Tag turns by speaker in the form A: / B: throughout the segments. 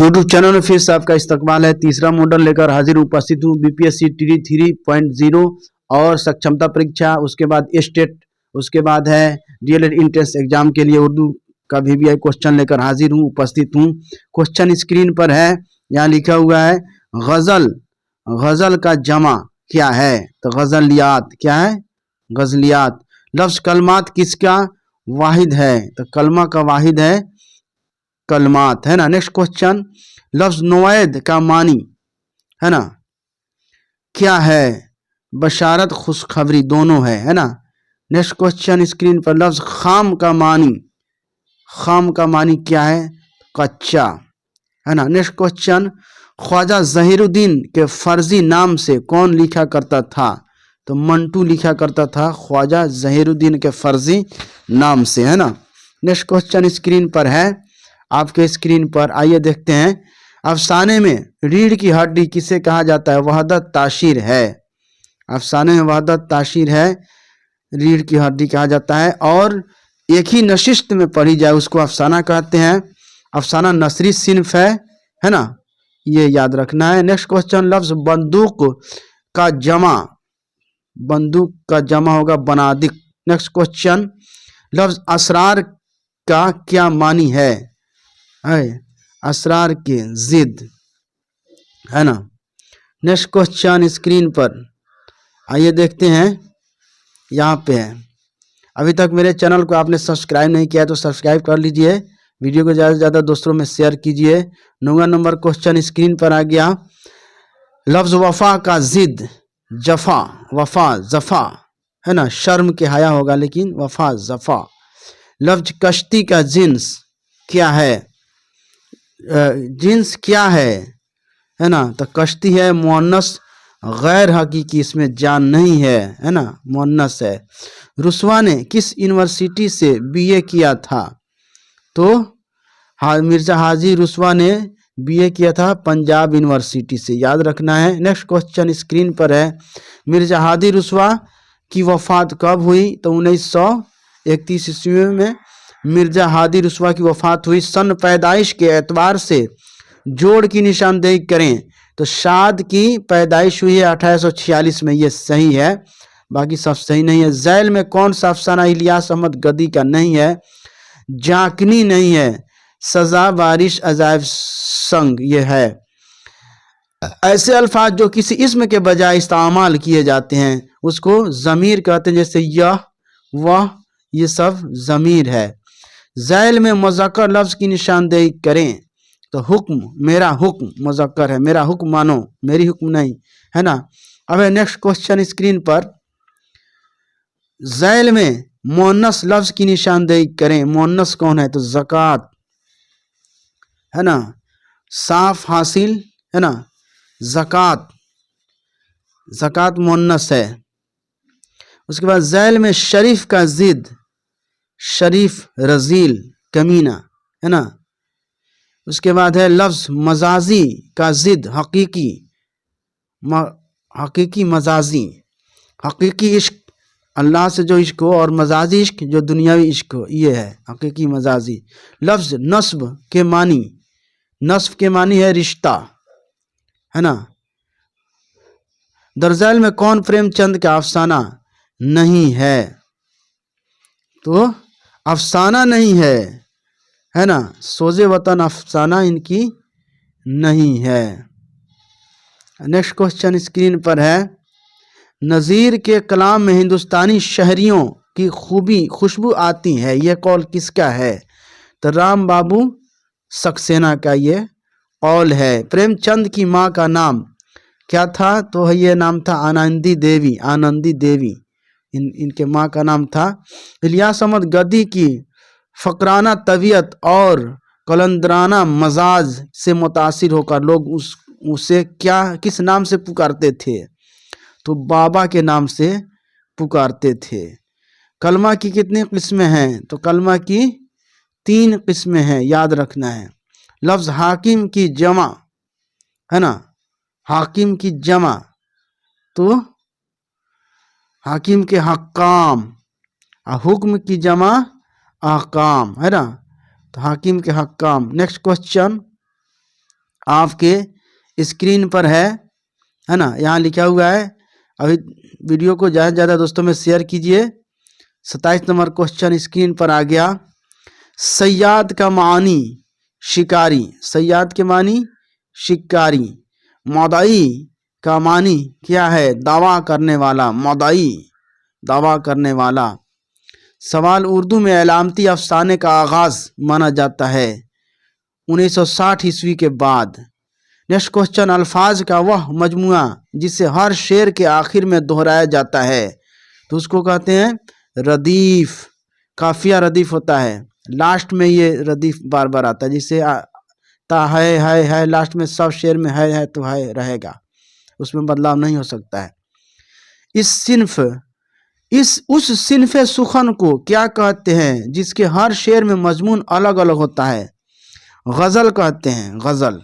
A: YouTube channel में फिर से आपका इस्तकबाल है। तीसरा मॉडल लेकर हाजिर उपस्थित हूँ। बीपीएससी टी 3.0 और सक्षमता परीक्षा, उसके बाद स्टेट, उसके बाद है डीएलएड इंट्रेंस एग्जाम के लिए उर्दू का VVI क्वेश्चन लेकर हाजिर हूँ, उपस्थित हूँ। क्वेश्चन स्क्रीन पर है, यहाँ लिखा हुआ है गजल। गजल का जमा क्या है? तो गजलियात। क्या है? गजलियात। लफ्ज कलमात किसका वाहिद है? तो कलमा का वाहिद है कलमात, है ना। नेक्स्ट क्वेश्चन, लफ्ज नोएद का मानी, है ना, क्या है? बशारत, खुशखबरी, दोनों है ना। नेक्स्ट क्वेश्चन स्क्रीन पर, लफ्ज खाम का मानी, खाम का मानी क्या है? कच्चा, है ना। नेक्स्ट क्वेश्चन, ख्वाजा जहीरुद्दीन के फर्जी नाम से कौन लिखा करता था? तो मंटू लिखा करता था ख्वाजा जहीरुद्दीन के फर्जी नाम से, है ना। नेक्स्ट क्वेश्चन स्क्रीन पर है, आपके स्क्रीन पर, आइए देखते हैं। अफसाने में रीढ़ की हड्डी किसे कहा जाता है? वहदत ताशीर है। अफसाने में वहदत ताशीर है, रीढ़ की हड्डी कहा जाता है। और एक ही नशिस्त में पढ़ी जाए उसको अफसाना कहते हैं। अफसाना नसरी सिन्फ है ना, ये याद रखना है। नेक्स्ट क्वेश्चन, लफ्ज बंदूक का जमा, बंदूक का जमा होगा बनादिक। नेक्स्ट क्वेश्चन, लफ्ज असरार का क्या मानी है? असरार के जिद, है ना। नेक्स्ट क्वेश्चन स्क्रीन पर, आइए देखते हैं, यहाँ पे है। अभी तक मेरे चैनल को आपने सब्सक्राइब नहीं किया तो सब्सक्राइब कर लीजिए, वीडियो को ज़्यादा से ज़्यादा दोस्तों में शेयर कीजिए। 9वां नंबर क्वेश्चन स्क्रीन पर आ गया, लफ्ज वफा का जिद, जफा, वफा जफा, है ना, शर्म के हया होगा लेकिन वफा जफा। लफ्ज कश्ती का जिन्स क्या है? जिन्स क्या है ना, तो कश्ती है मुअन्नस गैर हकीकी, इसमें जान नहीं है ना, मुअन्नस है। रुस्वा ने किस यूनिवर्सिटी से BA किया था? तो मिर्जा हाजी रुस्वा ने BA किया था पंजाब यूनिवर्सिटी से, याद रखना है। नेक्स्ट क्वेश्चन स्क्रीन पर है, मिर्जा हादी रुस्वा की वफात कब हुई? तो 1931 ईस्वी में मिर्जा हादी रुस्वा की वफात हुई। सन पैदाइश के एतबार से जोड़ की निशानदेही करें, तो शाद की पैदाइश हुई है 1846 में, ये सही है, बाकी सब सही नहीं है। जैल में कौन सा अफसाना इलियास अहमद गदी का नहीं है? जाकनी नहीं है, सजा, बारिश, अजायब संग, ये है। ऐसे अल्फाज जो किसी इस्म के बजाय इस्तेमाल किए जाते हैं उसको ज़मीर कहते हैं, जैसे यह, वह, ये सब ज़मीर है। ज़ैल में मुज़क्कर लफ्ज़ की निशानदेही करें, तो हुक्म, मेरा हुक्म मुज़क्कर है, मेरा हुक्म मानो, मेरी हुक्म नहीं, है ना। अब नेक्स्ट क्वेश्चन स्क्रीन पर, ज़ैल में मुअन्नस लफ्ज़ की निशानदेही करें। मुअन्नस कौन है? तो ज़कात, है ना, साफ हासिल, है ना, ज़कात, ज़कात मुअन्नस है। उसके बाद ज़ैल में शरीफ का जिद, शरीफ, रजील, कमीना, है ना। उसके बाद है लफ्ज़ मजाजी का जिद, हकीकी, हकीकी, मजाजी, हकीकी इश्क, अल्लाह से जो इश्क हो, और मजाजी इश्क जो दुनियावी इश्क हो, ये है हकीकी मजाजी। लफ्ज़ नस्ब के मानी, नस्ब के मानी है रिश्ता, है ना। दरज़ैल में कौन प्रेमचंद का अफसाना नहीं है? तो अफसाना नहीं है ना, सोजे वतन अफसाना इनकी नहीं है। नेक्स्ट क्वेश्चन स्क्रीन पर है, नज़ीर के कलाम में हिंदुस्तानी शहरियों की खूबी खुशबू आती है, यह कौल किसका है? तो राम बाबू सक्सेना का ये कौल है। प्रेमचंद की माँ का नाम क्या था? तो ये नाम था आनंदी देवी, आनंदी देवी, इनके माँ का नाम था। इलियास अहमद गद्दी की फ़कराना तबीयत और कलंदराना मजाज से मुतासिर होकर लोग उसे क्या, किस नाम से पुकारते थे? तो बाबा के नाम से पुकारते थे। कलमा की कितनी किस्में हैं? तो कलमा की 3 किस्में हैं, याद रखना है। लफ्ज़ हाकिम की जमा, है ना, हाकिम की जमा, तो हाकिम के हक्काम, हुक्म की जमा अहकाम, है ना, तो हाकिम के हक्काम। नेक्स्ट क्वेश्चन, आपके स्क्रीन पर है ना, यहाँ लिखा हुआ है। अभी वीडियो को ज़्यादा से ज़्यादा दोस्तों में शेयर कीजिए। 27 नंबर क्वेश्चन स्क्रीन पर आ गया। सय्याद का मानी शिकारी, सय्याद के मानी शिकारी। मौदाई का मानी क्या है? दावा करने वाला, मौदाई दावा करने वाला। सवाल, उर्दू में अलामती अफसाने का आगाज माना जाता है 1960 ईस्वी के बाद। नेक्स्ट क्वेश्चन, अल्फाज का वह मजमुआ जिसे हर शेर के आखिर में दोहराया जाता है तो उसको कहते हैं रदीफ। काफिया रदीफ होता है, लास्ट में ये रदीफ बार बार आता है, जिसे ता है लास्ट में सब शेर में है तो है रहेगा, उसमें बदलाव नहीं हो सकता है। उस सिन्फ सुखन को क्या कहते हैं जिसके हर शेर में मजमून अलग अलग होता है? गज़ल कहते हैं, गज़ल।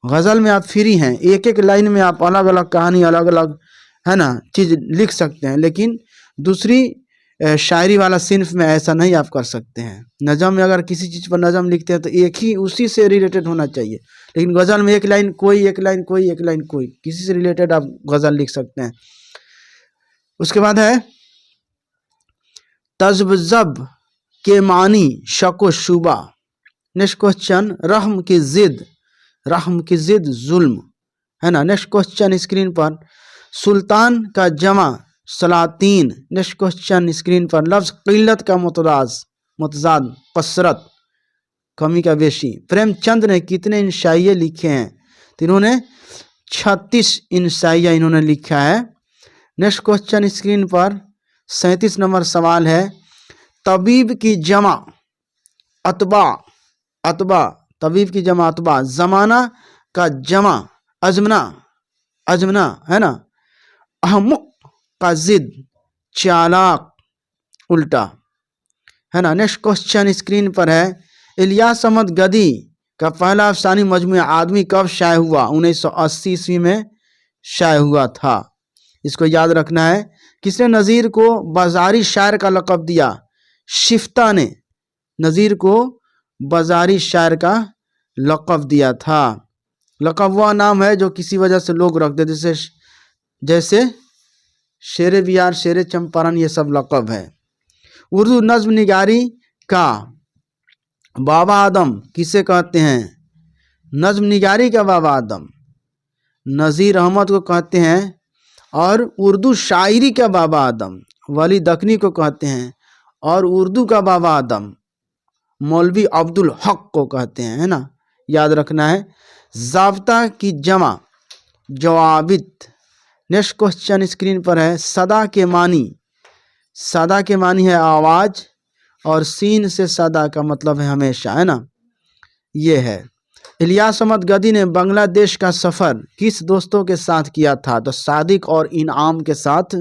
A: गज़ल में आप फ्री हैं, एक एक लाइन में आप अलग अलग कहानी, अलग अलग है ना चीज़ लिख सकते हैं, लेकिन दूसरी शायरी वाला सिन्फ में ऐसा नहीं आप कर सकते हैं। नज़म में अगर किसी चीज़ पर नज़म लिखते हैं तो एक ही उसी से रिलेटेड होना चाहिए, लेकिन गज़ल में एक लाइन कोई, एक लाइन कोई, एक लाइन कोई, किसी से रिलेटेड आप गज़ल लिख सकते हैं। उसके बाद है तज़ब्ज़ब के मानी शक व शुबा। नेक्स्ट क्वेश्चन, रहम की जिद जुल्म, है ना। नेक्स्ट क्वेश्चन स्क्रीन पर, सुल्तान का जमा सलातीन। नेक्स्ट क्वेश्चन स्क्रीन पर, लफ्ज़ क़िल्लत का मुतज़ाद कसरत, कमी का बेशी। प्रेमचंद ने कितने इंशाइये लिखे हैं? तो इन्होंने 36 इंशाइया इन्होंने लिखा है। नेक्स्ट क्वेश्चन स्क्रीन पर 37 नंबर सवाल है, तबीब की जमा अतबा, तबीब की जमा अतबा, ज़माना का जमा अजमना, है ना। अहमुक का जिद चालाक, उल्टा, है ना। नेक्स्ट क्वेश्चन स्क्रीन पर है, इलियास अहमद गदी का पहला अफसानी मजमूआ आदमी कब शाये हुआ? 1980 ईस्वी में शाये हुआ था। इसको याद रखना है। किसने नज़ीर को बाजारी शायर का लक़ब दिया? शिफ्ता ने नज़ीर को बाजारी शायर का लक़ब दिया था। लक़ब वह नाम है जो किसी वजह से लोग रख देते, जैसे शेर बिहार, शेर चंपारण, ये सब लक़ब है। उर्दू नज़्म निगारी का बाबा आदम किसे कहते हैं? नज़्म निगारी का बाबा आदम नज़ीर अहमद को कहते हैं, और उर्दू शायरी का बाबा आदम वली दखनी को कहते हैं, और उर्दू का बाबा आदम मौलवी अब्दुल हक को कहते हैं, है ना, याद रखना है। ज़ाब्ता की जमा जवाबित। नेक्स्ट क्वेश्चन स्क्रीन पर है, सदा के मानी है आवाज़, और सीन से सदा का मतलब है हमेशा, है ना, ये है। इलियास अहमद गदी ने बांग्लादेश का सफ़र किस दोस्तों के साथ किया था? तो सादिक और इनाम के साथ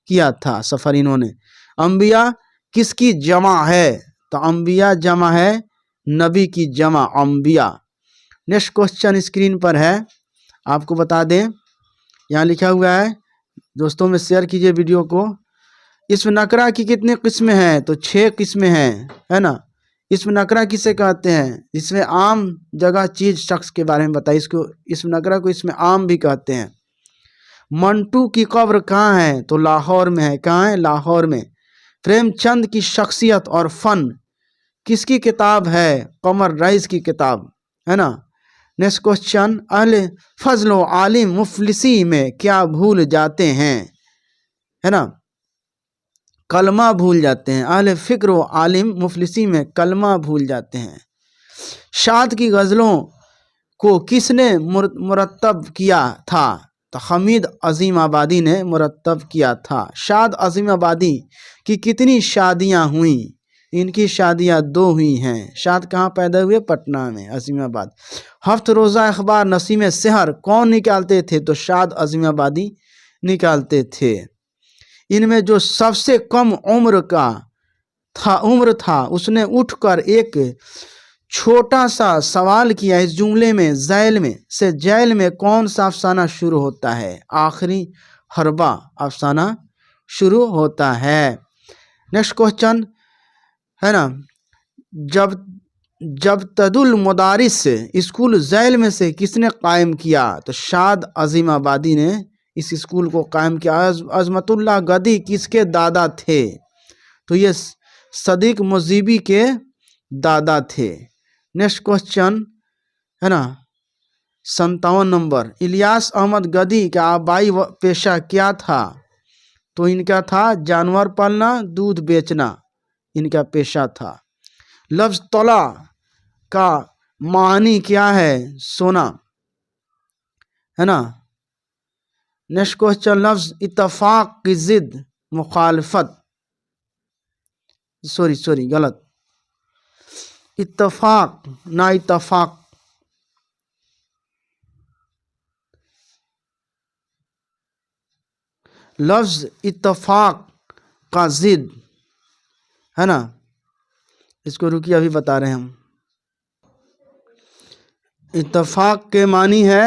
A: किया था सफ़र इन्होंने। अंबिया किसकी जमा है? तो अंबिया जमा है नबी की जमा, अंबिया। नेक्स्ट क्वेश्चन स्क्रीन पर है, आपको बता दें, यहाँ लिखा हुआ है, दोस्तों में शेयर कीजिए वीडियो को। इस्म नकरा की कितनी किस्में हैं? तो 6 किस्में हैं, है ना। इस्म नकरा किसे कहते हैं? इसमें आम जगह, चीज़, शख्स के बारे में बताइए। इसको इस्म नकरा को इसमें आम भी कहते हैं। मंटू की कब्र कहाँ है? तो लाहौर में है। कहाँ है? लाहौर में। प्रेमचंद की शख्सियत और फ़न किसकी किताब है? कमर रईस की किताब, है ना। नेक्स्ट क्वेश्चन, अहले फजल व आलिम मुफलिसी में क्या भूल जाते हैं? है ना, कलमा भूल जाते हैं। अहले फ़िक्र व आलिम मुफलिसी में कलमा भूल जाते हैं। शाद की गज़लों को किसने मुरत्तब किया था? तो हमीद अजीम आबादी ने मुरत्तब किया था। शाद अजीम आबादी की कितनी शादियां हुई? इनकी शादियां 2 हुई हैं। शाद कहाँ पैदा हुए? पटना में, अजीमाबाद। हफ्त रोज़ा अखबार नसीम सेहर कौन निकालते थे? तो शाद अजीमाबादी निकालते थे। इनमें जो सबसे कम उम्र था उसने उठकर एक छोटा सा सवाल किया। इस जुमले में जैल में कौन सा अफसाना शुरू होता है? आखिरी हरबा अफसाना शुरू होता है। नेक्स्ट क्वेश्चन है ना, जब जब तदुल मदारिस स्कूल झैल में से किसने कायम किया? तो शाद अजीमाबादी ने इस स्कूल को कायम किया। अजमतुल्लाह गदी किसके दादा थे? तो ये सदीक मुजीबी के दादा थे। नेक्स्ट क्वेश्चन है ना 57 नंबर, इलियास अहमद गदी का आबाई पेशा क्या था? तो इनका था जानवर पालना, दूध बेचना, इनका पेशा था। लफ्ज तौला का मानी क्या है? सोना, है ना। नेक्स्ट क्वेश्चन, लफ्ज इत्तफाक की जिद मुखालफत, सॉरी गलत, इत्तफाक ना इत्तफाक। लफ्ज इत्तफाक का जिद, है ना, इसको रुकिए अभी बता रहे हैं हम। इत्तफाक के मानी है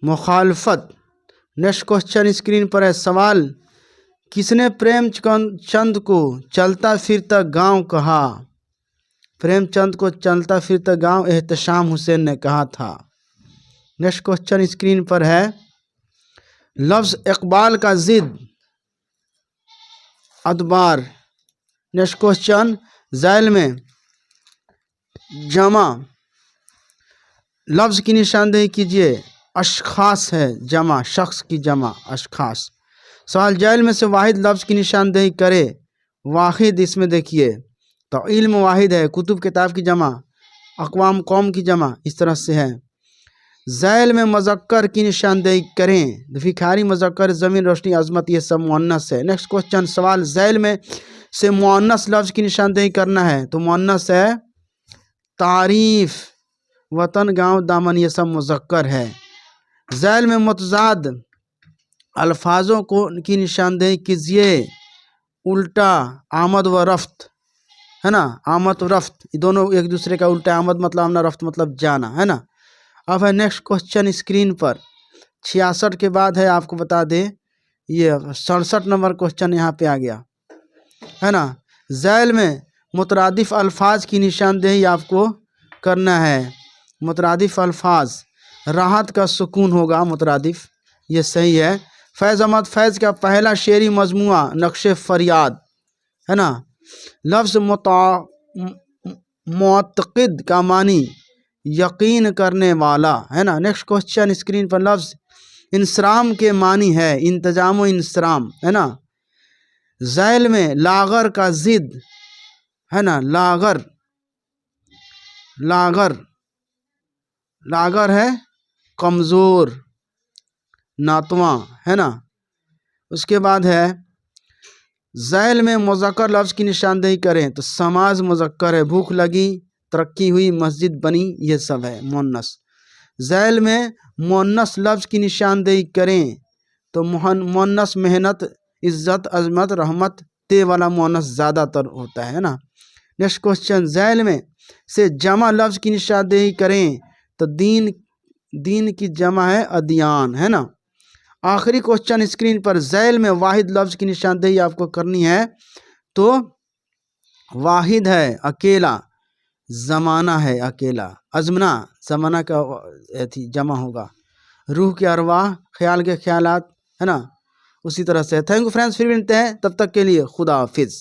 A: मुखालफत। नेक्स्ट क्वेश्चन स्क्रीन पर है, सवाल, किसने प्रेमचंद को चलता फिरता गांव कहा? प्रेमचंद को चलता फिरता गांव एहतशाम हुसैन ने कहा था। नेक्स्ट क्वेश्चन स्क्रीन पर है, लफ्ज इकबाल का जिद अदबार। नेक्स्ट क्वेश्चन, झैल में जमा लफ्ज की निशानदेही कीजिए। अशखास है जमा, शख्स की जमा अशखास। सवाल, झैल में से वाहिद लफ्ज की निशानदेही करे। वाहिद इसमें देखिए तो इल्म वाहिद है, कुतुब किताब की जमा, अक़वाम कौम की जमा, इस तरह से है। झैल में मुज़क्कर की निशानदेही करें। भिखारी, मुज़क्कर, ज़मीन, रोशनी, अज़मत, ये सब मुअन्नस है। नेक्स्ट क्वेश्चन, सवाल, झैल में से मुअन्नस लफ्ज की निशानदेही करना है। तो मुअन्नस है तारीफ, वतन, गांव, दामन, ये सब मुज़क्कर है। झैल में मुतज़ाद अल्फाजों को की निशानदेही कीजिए। उल्टा आमद व रफ्त, है ना, आमद व रफ्त दोनों एक दूसरे का उल्टा, आमद मतलब आना, रफ्त मतलब जाना, है ना। अब है नेक्स्ट क्वेश्चन स्क्रीन पर 66 के बाद है, आपको बता दें ये 67 नंबर क्वेश्चन यहाँ पे आ गया, है ना। झैल में मुतरादिफ अल्फाज की निशानदेही आपको करना है। मुतरादिफ अल्फाज, राहत का सुकून होगा मुतरादिफ, ये सही है। फैज़ अहमद फैज़ का पहला शेरी मजमुआ नक्शे फरियाद, है ना। लफ्ज़ मुअत्तक़िद का मानी यकीन करने वाला, है ना। नेक्स्ट क्वेश्चन स्क्रीन पर, लफ्ज़ इंसराम के मानी है इंतजाम व इंसराम, है ना। झैल में लागर का जिद, है ना, लागर, लागर, लागर है कमज़ोर, नातवा, है ना। उसके बाद है झैल में मुज़क्कर लफ्ज़ की निशानदेही करें। तो समाज मुज़क्कर है, भूख लगी, तरक्की हुई, मस्जिद बनी, ये सब है मुअन्नस। झैल में मुअन्नस लफ्ज़ की निशानदेही करें। तो मुअन्नस मेहनत, इज़्ज़त, अज़मत, रहमत, ते वाला मुअन्नस ज़्यादातर होता है ना। नेक्स्ट क्वेश्चन, झैल में से जमा लफ्ज़ की निशानदेही करें। तो दीन की जमा है अदियान, है ना। आखिरी क्वेश्चन स्क्रीन पर, झैल में वाहिद लफ्ज़ की निशानदेही आपको करनी है। तो वाहिद है अकेला, ज़माना है अकेला, अज़मना ज़माना का थी जमा होगा, रूह के अरवाह, ख्याल के ख्यालात, है ना, उसी तरह से। थैंक यू फ्रेंड्स, फिर मिलते हैं, तब तक के लिए खुदा हाफिज़।